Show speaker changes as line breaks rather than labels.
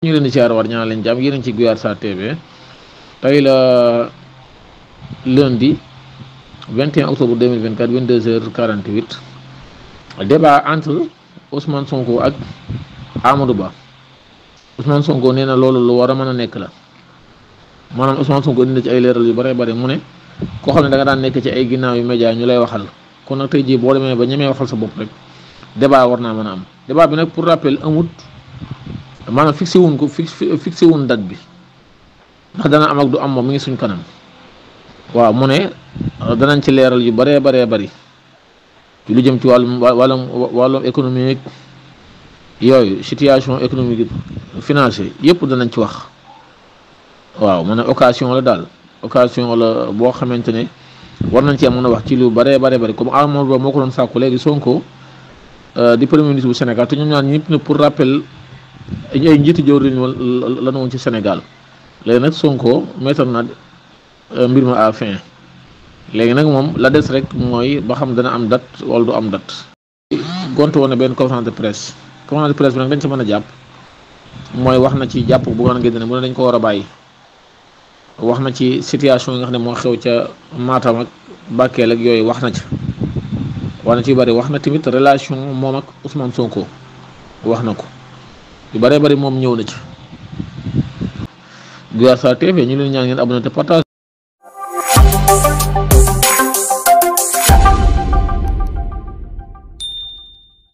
ñu leen di siyaar war ñaan leen jàmm yéen a ngi ci Guyaar Sarr TV tey la lundi 21 octobre 2024 22h48 débat entre Ousmane Sonko ak Amadou Ba. Ousmane Sonko nee na loolu lu war a mën a nekk la maanaam Ousmane Sonko indi na ci ay leeral yu bare bare mu ne koo xam ne da nga daan nekk ci ay ginnaaw yu média ñu lay waxal kon nag tey jii boo demee ba ñemee waxal sa bopp rek débat war naa mën a am débat bi nag pour rappel amut. maanaam fixé wuñ date bi ndax dana am ak du am moom mi ngi suñ kanam waaw mu ne danañ ci leeral yu bëree bëri ci lu jëm ci wàllum économique yooyu situation économique financier yëpp danañ ci wax waaw mu ne occasion la daal occasion la boo xamante ne war nañ cee mën a wax ci lu bëree bëri comme Amadou Ba moo ko doon sàkku léegi Sonko di premier ministre bu Sénégal te ñoom ñaar ñëpp ne pour rappel ay njiiti jawriñ la woon ci Sénégal léegi nag Sonko mettre na mbir ma à fin léegi nag moom la des rek mooy ba xam dana am date wala du am date. gonte woon na benn conférence de presse bi nag dañ ci mën a jàpp mooy wax na ci jàpp bu ngeen ne mu ne dañ ko war a bàyyi wax na ci situation yi nga xam ne moo xew ca Matam ak Bakel ak yooyu wax na ci ci bari wax na tamit relation moom ak Ousmane Sonko wax na ko. yu bëree bëri moom ñëw na ci Guyaar Sarr TV ñu leen ñaan ngeen abonné te partage